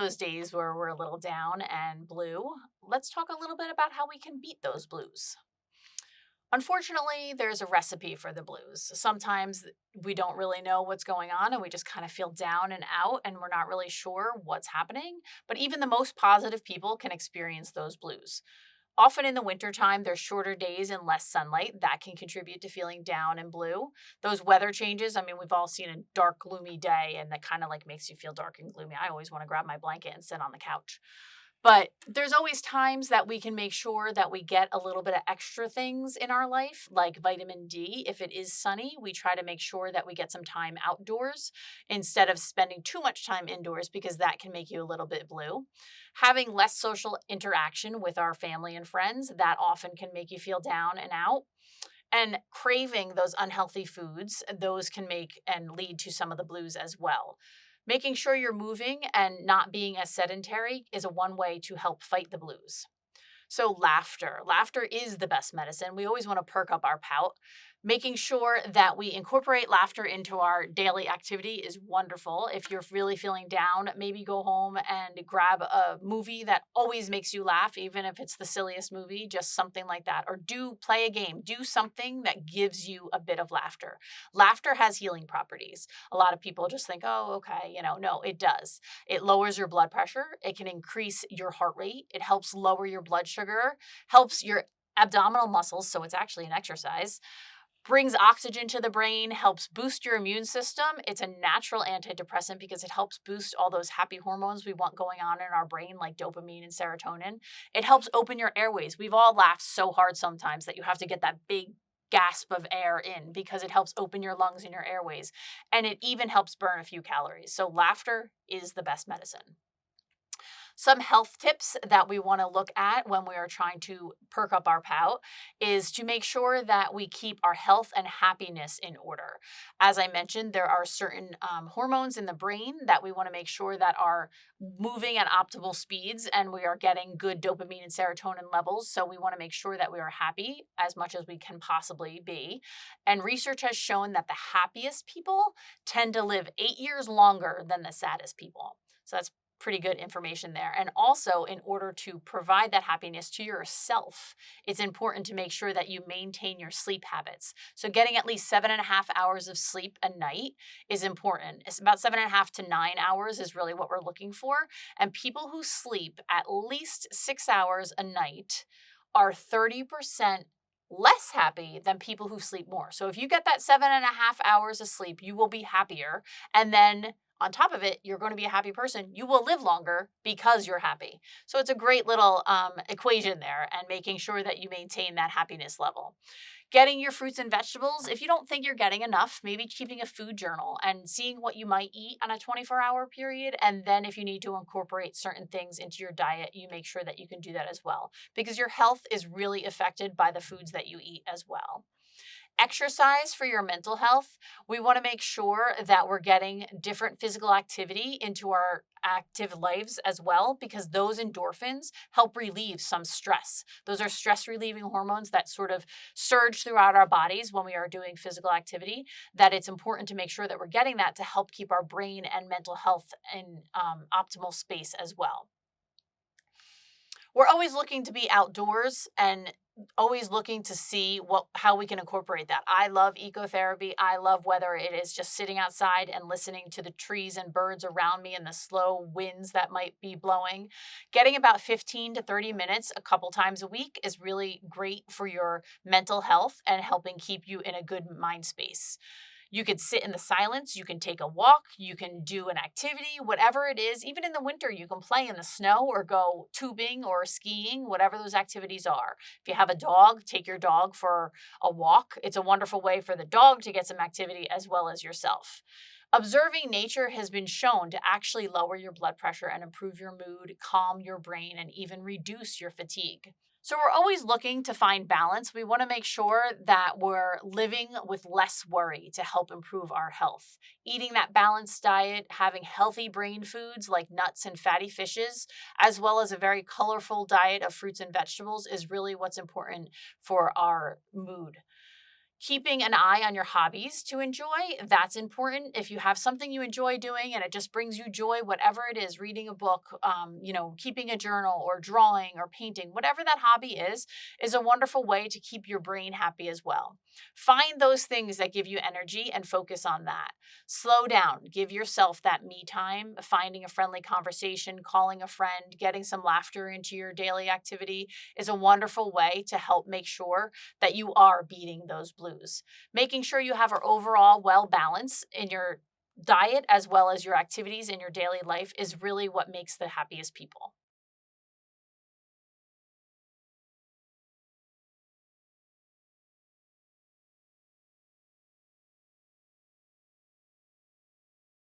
those days where we're a little down and blue, let's talk a little bit about how we can beat those blues. Unfortunately, there's a recipe for the blues. Sometimes we don't really know what's going on and we just kind of feel down and out and we're not really sure what's happening. But even the most positive people can experience those blues. Often in the wintertime, there's shorter days and less sunlight. That can contribute to feeling down and blue. Those weather changes, I mean, we've all seen a dark, gloomy day, and that kind of like makes you feel dark and gloomy. I always want to grab my blanket and sit on the couch. But there's always times that we can make sure that we get a little bit of extra things in our life, like vitamin D. If it is sunny, we try to make sure that we get some time outdoors instead of spending too much time indoors because that can make you a little bit blue. Having less social interaction with our family and friends, that often can make you feel down and out. And craving those unhealthy foods, those can make and lead to some of the blues as well. Making sure you're moving and not being as sedentary is a one way to help fight the blues. So, laughter. Laughter is the best medicine. We always want to perk up our pout. Making sure that we incorporate laughter into our daily activity is wonderful. If you're really feeling down, maybe go home and grab a movie that always makes you laugh, even if it's the silliest movie, just something like that. Or do play a game, do something that gives you a bit of laughter. Laughter has healing properties. A lot of people just think, oh, okay, no, it does. It lowers your blood pressure. It can increase your heart rate. It helps lower your blood sugar, helps your abdominal muscles. So it's actually an exercise, brings oxygen to the brain, helps boost your immune system. It's a natural antidepressant because it helps boost all those happy hormones we want going on in our brain, like dopamine and serotonin. It helps open your airways. We've all laughed so hard sometimes that you have to get that big gasp of air in because it helps open your lungs and your airways. And it even helps burn a few calories. So laughter is the best medicine. Some health tips that we want to look at when we are trying to perk up our pout is to make sure that we keep our health and happiness in order. As I mentioned, there are certain hormones in the brain that we want to make sure that are moving at optimal speeds and we are getting good dopamine and serotonin levels. So we want to make sure that we are happy as much as we can possibly be. And research has shown that the happiest people tend to live 8 years longer than the saddest people. So that's pretty good information there. And also, in order to provide that happiness to yourself, it's important to make sure that you maintain your sleep habits. So getting at least 7.5 hours of sleep a night is important. It's about 7.5 to 9 hours is really what we're looking for. And people who sleep at least 6 hours a night are 30% less happy than people who sleep more. So if you get that 7.5 hours of sleep, you will be happier. And then on top of it, you're going to be a happy person. You will live longer because you're happy. So it's a great little equation there and making sure that you maintain that happiness level. Getting your fruits and vegetables. If you don't think you're getting enough, maybe keeping a food journal and seeing what you might eat on a 24-hour period. And then if you need to incorporate certain things into your diet, you make sure that you can do that as well, because your health is really affected by the foods that you eat as well. Exercise for your mental health. We want to make sure that we're getting different physical activity into our active lives as well, because those endorphins help relieve some stress. Those are stress relieving hormones that sort of surge throughout our bodies when we are doing physical activity, that it's important to make sure that we're getting that to help keep our brain and mental health in optimal space as well. We're always looking to be outdoors and always looking to see how we can incorporate that. I love ecotherapy. I love whether it is just sitting outside and listening to the trees and birds around me and the slow winds that might be blowing. Getting about 15 to 30 minutes a couple times a week is really great for your mental health and helping keep you in a good mind space. You could sit in the silence, you can take a walk, you can do an activity, whatever it is. Even in the winter, you can play in the snow or go tubing or skiing, whatever those activities are. If you have a dog, take your dog for a walk. It's a wonderful way for the dog to get some activity as well as yourself. Observing nature has been shown to actually lower your blood pressure and improve your mood, calm your brain, and even reduce your fatigue. So we're always looking to find balance. We want to make sure that we're living with less worry to help improve our health. Eating that balanced diet, having healthy brain foods like nuts and fatty fishes, as well as a very colorful diet of fruits and vegetables is really what's important for our mood. Keeping an eye on your hobbies to enjoy, that's important. If you have something you enjoy doing and it just brings you joy, whatever it is, reading a book, keeping a journal or drawing or painting, whatever that hobby is a wonderful way to keep your brain happy as well. Find those things that give you energy and focus on that. Slow down, give yourself that me time, finding a friendly conversation, calling a friend, getting some laughter into your daily activity is a wonderful way to help make sure that you are beating those blues. Making sure you have an overall well balance in your diet as well as your activities in your daily life is really what makes the happiest people.